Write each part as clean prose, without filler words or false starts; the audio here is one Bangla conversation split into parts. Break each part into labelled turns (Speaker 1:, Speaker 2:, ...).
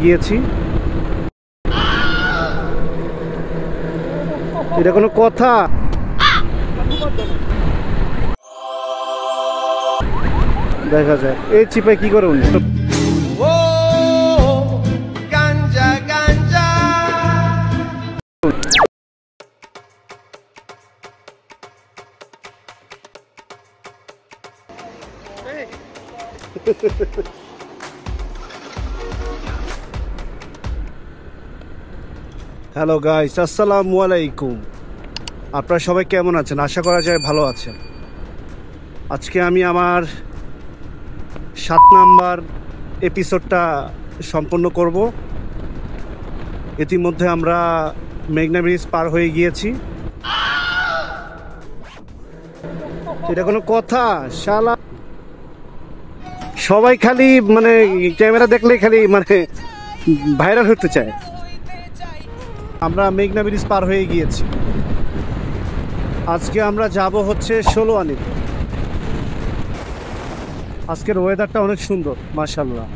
Speaker 1: গিয়েছি। এটা কোনো কথা? দেখা যায় এই চিপায় কি করে উনি। হ্যালো গাইস, আসসালামু আলাইকুম। আপনারা সবাই কেমন আছেন? আশা করা যায় ভালো আছেন। আজকে আমি আমার 7 নাম্বার এপিসোডটা সম্পন্ন করব। ইতিমধ্যে আমরা মেঘনা ব্রিজ পার হয়ে গিয়েছি। এটা কোনো কথা? শালা সবাই খালি মানে ক্যামেরা দেখলে খালি মানে ভাইরাল হতে চায়। আমরা মেঘনা ব্রিজ পার হয়ে গিয়েছি। আজকে আমরা যাব হচ্ছে ষোলোয়ানি। আজকের ওয়েদারটা অনেক সুন্দর, মাশাআল্লাহ।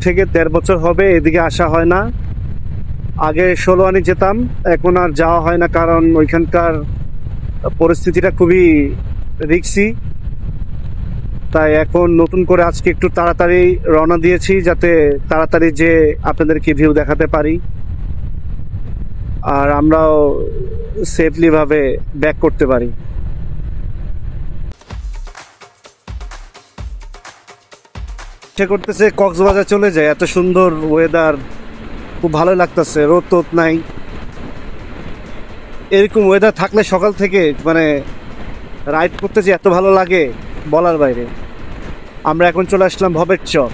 Speaker 1: থেকে 1.5 বছর হবে এদিকে আসা হয় না। আগে ষোলোয়ানি যেতাম, এখন আর যাওয়া হয় না, কারণ ওইখানকার পরিস্থিতিটা খুবই রিস্কি। তাই এখন নতুন করে আজকে একটু তাড়াতাড়ি রওনা দিয়েছি, যাতে তাড়াতাড়ি যে আপনাদেরকে ভিউ দেখাতে পারি আর আমরাও সেফলি ভাবে ব্যাক করতে পারি। করতেছে কক্সবাজার চলে যায়, এত সুন্দর ওয়েদার, খুব ভালো লাগতেছে, রোদ টোদ নাই। এরকম ওয়েদার থাকলে সকাল থেকে মানে রাইড করতে যে এত ভালো লাগে বলার বাইরে। আমরা এখন চলে আসলাম ভবের চর।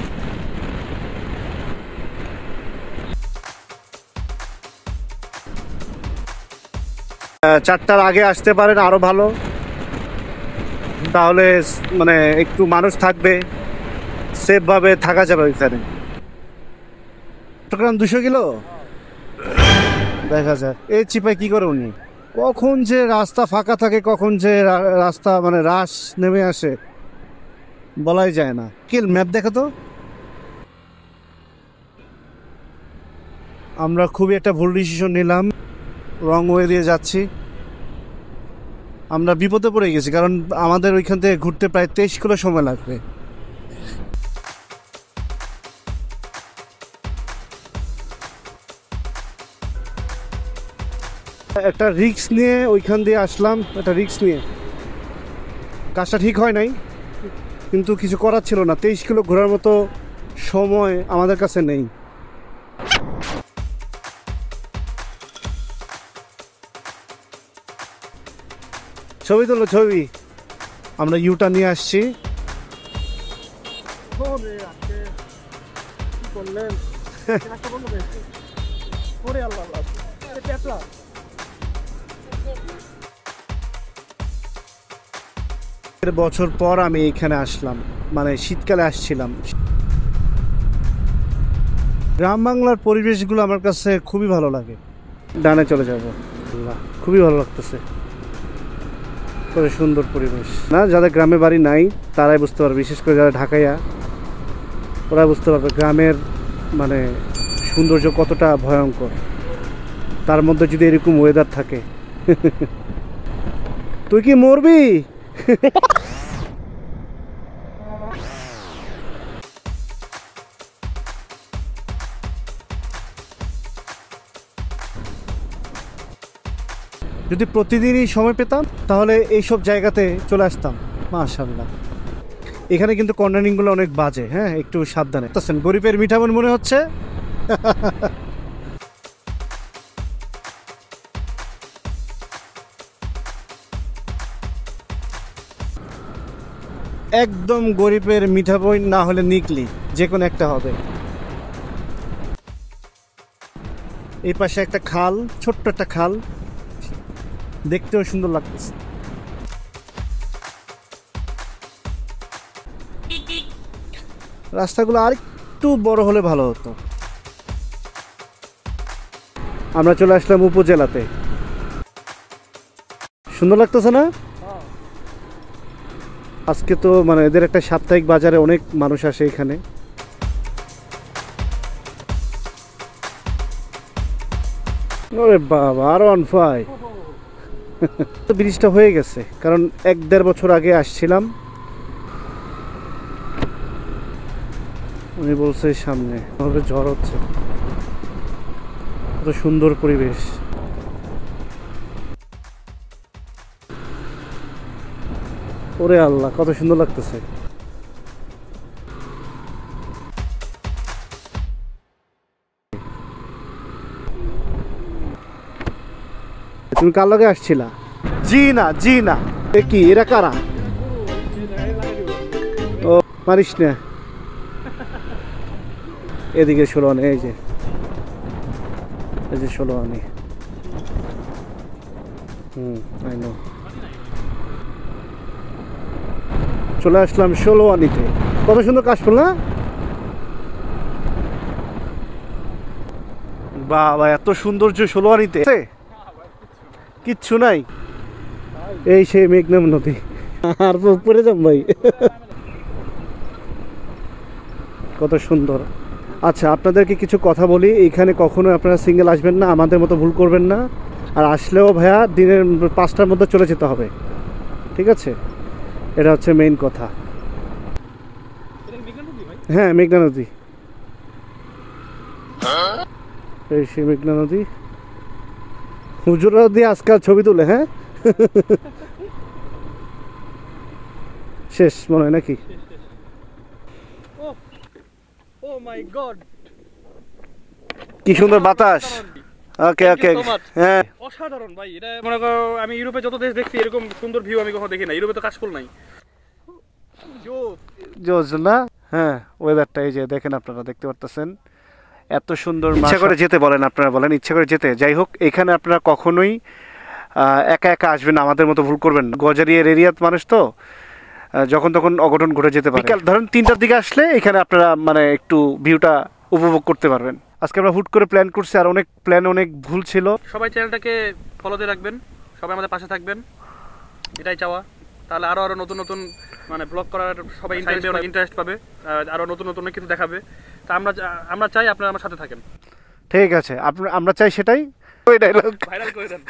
Speaker 1: চারটার আগে আসতে পারেন আরো ভালো, তাহলে মানে একটু মানুষ থাকবে, সেফ ভাবে থাকা যাবে ওইখানে। চট্টগ্রাম 200 কিলো দেখা যায়। এই চিপায় কি করে উনি? কখন যে রাস্তা ফাঁকা থাকে, কখন যে রাস্তা মানে রাশ নেমে আসে বলাই যায় না। কি ম্যাপ দেখো তো। আমরা খুবই একটা ভুল ডিসিশন নিলাম, রং ওয়ে দিয়ে যাচ্ছি। আমরা বিপদে পড়ে গেছি, কারণ আমাদের ওইখান থেকে ঘুরতে প্রায় 23 কিলো সময় লাগবে। একটা রিস্ক নিয়ে ওইখান দিয়ে আসলাম, একটা রিস্ক নিয়ে। কাজটা ঠিক হয় নাই, কিন্তু কিছু করার ছিল না। 23 কিলো ঘোরার মতো সময় আমাদের কাছে নেই। ছবি তোলো, ছবি। আমরা ইউটা নিয়ে আসছি। বছর পর আমি এখানে আসলাম, মানে শীতকালে আসছিলাম। গ্রাম বাংলার পরিবেশগুলো আমার কাছে খুবই ভালো লাগে। ডানে চলে যাব, খুবই ভালো লাগতেছে, কত সুন্দর পরিবেশ না। যাদের গ্রামে বাড়ি নাই তারাই বুঝতে পারবে, বিশেষ করে যারা ঢাকাইয়া, ওরা বুঝতে পারবে গ্রামের মানে সৌন্দর্য কতটা ভয়ঙ্কর। তার মধ্যে যদি এরকম ওয়েদার থাকে তুই কি মরবি? যদি প্রতিদিনই সময় পেতাম তাহলে এইসব জায়গাতে চলে আসতাম। মাশাআল্লাহ। এখানে কিন্তু কর্নারিংগুলো অনেক বাজে, হ্যাঁ, একটু সাবধানে। গরিবের মিঠামন মনে হচ্ছে। একদম গরিবের মিঠা বই না হলে নিকলি, যে কোনো একটা হবে। এই পাশে একটা খাল, ছোট্ট একটা খাল, দেখতেও সুন্দর লাগতেছে। রাস্তাগুলো আর একটু বড় হলে ভালো হতো। আমরা চলে আসলাম উপজেলাতে। সুন্দর লাগতেছে না? আজকে তো মানে এদের একটা সাপ্তাহিক বাজারে অনেক মানুষ আসে এখানে। ওরে বাবা, আরো অন ফাই। ব্রিজটা হয়ে গেছে, কারণ 1-1.5 বছর আগে আসছিলাম। উনি বলছে সামনে আমাদের ঝড় হচ্ছে। কত সুন্দর পরিবেশ। ওরে আল্লাহ, কত সুন্দর লাগতেছে। তুমি কার লগে আসছিলা? জি না, জি না। এ কি, এরা কারা? ও পারিস না। এদিকে 16 আনি, এই যে 16 আনি। I know. চলে আসলাম 16 আনিতে। কত সুন্দর কাশফুল না? বাবা, এত সৌন্দর্য 16 আনিতে কিচ্ছু নাই। এই সেই মেঘনা নদী। আর পরে যাম ভাই। কত সুন্দর। আচ্ছা, আপনাদেরকে কিছু কথা বলি। এখানে কখনো আপনারা সিঙ্গেল আসবেন না, আমাদের মতো ভুল করবেন না। আর আসলেও ভাইয়া দিনের 5টার মধ্যে চলে যেতে হবে, ঠিক আছে? এটা হচ্ছে মেইন কথা। হ্যাঁ, মেঘনা নদী। এই সেই মেঘনা নদী। হুজুরা দিয়ে আজকাল ছবি তুলে, হ্যাঁ। শেষ মনে হয় নাকি? কি সুন্দর বাতাস। ওকে ওকে, হ্যাঁ
Speaker 2: অসাধারণ ভাই। এটা মনে করো আমি ইউরোপে যত দেশ দেখছি এরকম সুন্দর ভিউ আমি কখনো দেখি না। ইউরোপে তো কাশফুল নাই।
Speaker 1: জোজ না? হ্যাঁ, ওয়েদারটা এই যে দেখেন, আপনারা দেখতে পারতেছেন এত সুন্দর। ইচ্ছা করে যেতে বলেন, আপনারা বলেন ইচ্ছা করে যেতে। যাই হোক, এখানে আপনারা কখনোই একা একা আসবেন, আমাদের মতো ভুল করবেন না। গজারিয়ার এরিয়াত মানুষ তো যখন তখন অঘটন ঘটে যেতে পারে। বিকাল ধরেন 3টার দিকে আসলে এখানে আপনারা মানে একটু ভিউটা উপভোগ করতে পারবেন। আজকে আমরা হুট করে প্ল্যান করছি, আর অনেক প্ল্যান অনেক ভুল ছিল।
Speaker 2: সবাই চ্যানেলটাকে ফলো দিয়ে রাখবেন, সবাই আমাদের পাশে থাকবেন, এটাই চাওয়া। তাহলে আরো আরো নতুন নতুন মানে ব্লগ করার সবাই ইন্টারেস্ট পাবে, আরো নতুন নতুন কিছু দেখাবে। তা আমরা চাই আপনারা আমার সাথে থাকেন।
Speaker 1: ঠিক আছে, আমরা চাই সেটাই। ওই ডায়লগ
Speaker 2: ভাইরাল করে দেন।